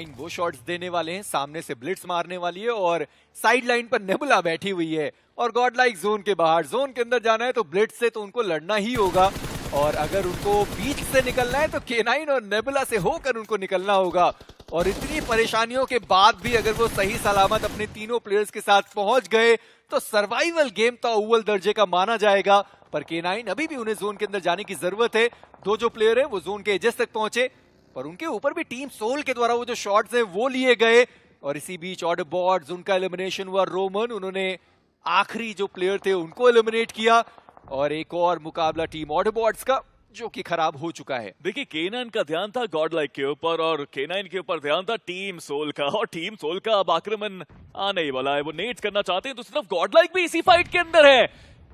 वो शॉट्स देने वाले हैं, सामने से ब्लिट्स मारने वाली है और साइड लाइन पर नेबुला बैठी हुई है और गॉड लाइक जोन के बाहर, जोन के अंदर जाना है तो ब्लिट्स से तो उनको लड़ना ही होगा और अगर उनको बीच से निकलना है तो K9 और नेबुला से होकर उनको निकलना होगा। और इतनी परेशानियों के बाद भी अगर वो सही सलामत अपने तीनों प्लेयर्स के साथ पहुंच गए तो सर्वाइवल गेम तो अव्वल दर्जे का माना जाएगा। पर K9 अभी भी उन्हें जोन के अंदर जाने की जरूरत है। दो जो प्लेयर है वो जोन के एजेस तक पहुंचे पर उनके ऊपर भी टीम सोल के द्वारा वो जो शॉट्स हैं वो लिए गए और इसी बीच ऑर्डर बॉट्स उनका एलिमिनेशन हुआ। रोमन उन्होंने आखिरी जो प्लेयर थे उनको एलिमिनेट किया और एक और मुकाबला टीम ऑर्डर बॉट्स का जो कि खराब हो चुका है। देखिए K9 का ध्यान था गॉड लाइक के ऊपर और K9 के ऊपर ध्यान था टीम सोल का और टीम सोल का अब आक्रमण आने ही वाला है। वो नेट्स करना चाहते हैं, दूसरी तरफ गॉड लाइक भी इसी फाइट के अंदर है।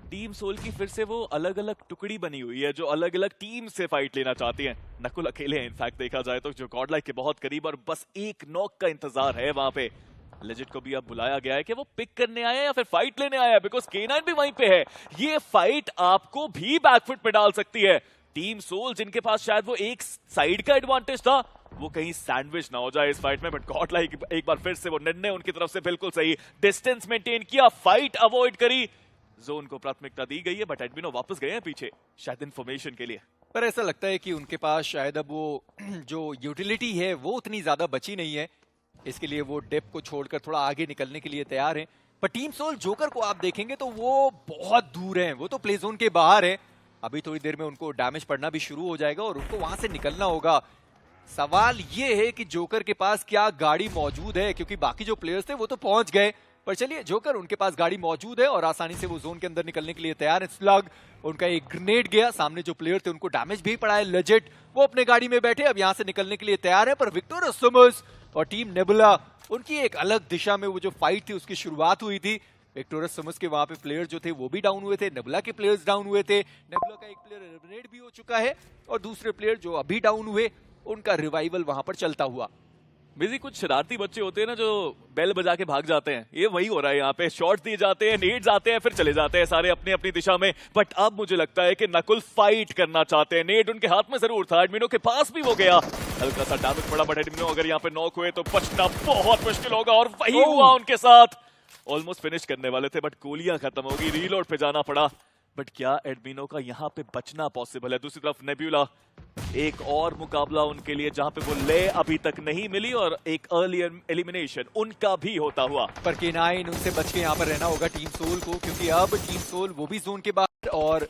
टीम सोल की फिर से वो अलग अलग टुकड़ी बनी हुई है जो अलग अलग टीम से फाइट लेना चाहती है। नकुल अकेले हैं इनफैक्ट देखा जाए तो, जो गॉड लाइक के बहुत करीब और बस एक नॉक का इंतजार है वहां पे। लेजेंड को भी अब बुलाया गया है कि वो पिक करने आया या फिर फाइट लेने आया, बिकॉज K9 भी वहीं पे है। ये फाइट आपको भी बैकफुट पे डाल सकती है। टीम सोल जिनके पास शायद वो एक साइड का एडवांटेज था वो कहीं सैंडविच ना हो जाए इस फाइट में, बट गॉड लाइक एक बार फिर से वो निर्णय उनकी तरफ से बिल्कुल सही, डिस्टेंस मेंटेन किया, फाइट अवॉइड करी, जोन को प्राथमिकता दी गई है। बट एडमिनो वापस गए हैं पीछे शायद इन्फॉर्मेशन के लिए। पर ऐसा लगता है कि उनके पास शायद अब वो जो यूटिलिटी है वो उतनी ज्यादा बची नहीं है, इसके लिए वो डेप को छोड़कर थोड़ा आगे निकलने के लिए तैयार हैं। पर टीम सोल जोकर को आप देखेंगे तो वो बहुत दूर है, वो तो प्ले जोन के बाहर है। अभी थोड़ी देर में उनको डैमेज पड़ना भी शुरू हो जाएगा और उनको वहां से निकलना होगा। सवाल ये है कि जोकर के पास क्या गाड़ी मौजूद है, क्योंकि बाकी जो प्लेयर्स थे वो तो पहुंच गए। पर चलिए जोकर उनके पास गाड़ी मौजूद है और आसानी से वो जोन के अंदर निकलने के लिए तैयार है। स्लग उनका एक ग्रेनेड गया, सामने जो प्लेयर थे उनको डैमेज भी पड़ा है। लेजेंड वो अपने गाड़ी में बैठे अब यहां से निकलने के लिए तैयार है। पर विक्टोरियस समर्स और टीम नेबुला उनकी एक अलग दिशा में वो जो फाइट थी उसकी शुरुआत हुई थी। विक्टोरियस समर्स के वहां पे प्लेयर जो थे वो भी डाउन हुए थे, नेबुला के प्लेयर्स डाउन हुए थे। नेबुला का एक प्लेयर एलिमिनेट भी हो चुका है और दूसरे प्लेयर जो अभी डाउन हुए उनका रिवाइवल वहां पर चलता हुआ। बिजी कुछ शरारती बच्चे होते हैं ना जो बेल बजा के भाग जाते हैं, ये वही हो रहा है यहाँ पे। शॉट्स दिए जाते हैं, नेड्स आते हैं, फिर चले जाते हैं सारे अपनी अपनी दिशा में। बट अब मुझे लगता है कि नकुल फाइट करना चाहते हैं। नेड उनके हाथ में जरूर था, एडमिनो के पास भी वो गया, हल्का सा डैमेज पड़ा, बट एडमिनो अगर यहाँ पे नॉक हुए तो बचना बहुत मुश्किल होगा और वही हुआ उनके साथ। ऑलमोस्ट फिनिश करने वाले थे बट गोलियां खत्म हो गई, रीलोड पे जाना पड़ा। बट क्या एडमिनो का यहाँ पे बचना पॉसिबल है? दूसरी तरफ नेबुला, एक और मुकाबला उनके लिए जहां पे वो ले अभी तक नहीं मिली और एक अर्ली एलिमिनेशन उनका भी होता हुआ। पर K9 उनसे बच के यहाँ पर रहना होगा टीम सोल को, क्योंकि अब टीम सोल वो भी जोन के बाहर और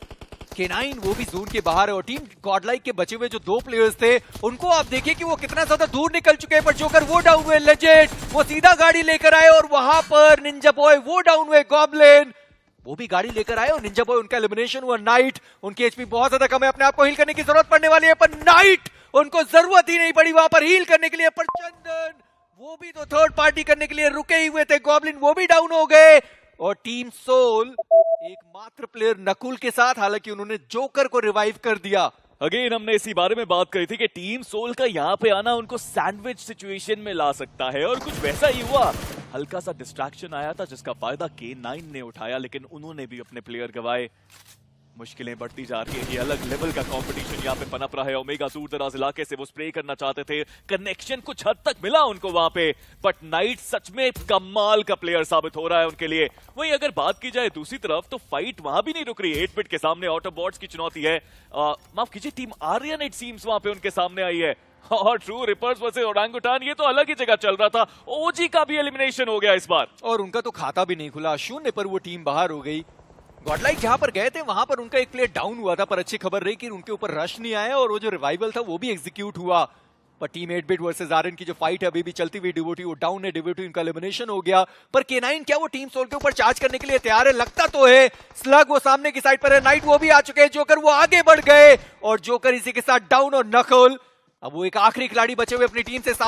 K9 वो भी जोन के बाहर है। और टीम गॉडलाइक के बचे हुए जो दो प्लेयर्स थे उनको आप देखिए कि वो कितना ज्यादा दूर निकल चुके हैं। पर जोकर वो डाउन हुए, लेजेंड वो सीधा गाड़ी लेकर आए और वहां पर निंजा बॉय वो डाउन हुए, गॉब्लिन वो भी गाड़ी लेकर आए और निंजा बॉय उनका एलिमिनेशन हुआ। नाइट उनकी एचपी बहुत ज्यादा कम है, अपने आप को हील करने की जरूरत पड़ने वाली है, पर नाइट उनको जरूरत ही नहीं पड़ी वहां पर हील करने के लिए। पर चंदन वो भी तो थर्ड पार्टी करने के लिए रुके ही हुए थे, गॉब्लिन वो भी डाउन हो गए। और टीम सोल एकमात्र प्लेयर नकुल के साथ, हालांकि उन्होंने जोकर को रिवाइव कर दिया। अगेन हमने इसी बारे में बात करी थी कि टीम सोल का यहाँ पे आना उनको सैंडविच सिचुएशन में ला सकता है और कुछ वैसा ही हुआ। हल्का सा डिस्ट्रैक्शन आया था जिसका फायदा K9 ने उठाया, लेकिन उन्होंने भी अपने प्लेयर गवाए। मुश्किलें बढ़ती जा रही है, ये अलग लेवल का कंपटीशन यहाँ पे पनप रहा है। ओमेगा दूर दराज इलाके से वो स्प्रे करना चाहते थे, कनेक्शन कुछ हद तक मिला उनको वहां पे, बट नाइट सच में कमाल का प्लेयर साबित हो रहा है उनके लिए। वहीं अगर बात की जाए दूसरी तरफ तो फाइट वहां भी नहीं रुक रही है। 8-बिट के सामने ऑटोबॉट्स की चुनौती है, माफ कीजिए टीम आर्यन इट सीम्स वहां पे उनके सामने आई है। और ट्रू रिपर्स वर्सेस ओरांगुटान ये तो अलग ही जगह चल रहा था। ओजी का भी एलिमिनेशन हो गया इस बार और उनका तो खाता भी नहीं खुला, शून्य पर वो टीम बाहर हो गई। गॉडलाइक जहां पर गए थे वहां पर उनका एक प्लेयर डाउन हुआ था, पर अच्छी खबर रही कि उनके ऊपर रश नहीं आया और वो जो रिवाइवल था वो भी एग्जीक्यूट हुआ। पर टीम 8-बिट वर्सेस आर्यन की जो फाइट है अभी भी चलती हुई, डिवोटी वो डाउन है, डिवोटी उनका एलिमिनेशन हो गया। पर K9 क्या वो टीम सोल के ऊपर चार्ज करने के लिए तैयार है? लगता तो है। स्लग वो सामने की साइड पर है, नाइट वो भी आ चुके हैं, जोकर वो आगे बढ़ गए और जोकर इसी के साथ डाउन। और नकुल अब वो एक आखिरी खिलाड़ी बचे हुए अपनी टीम से सामने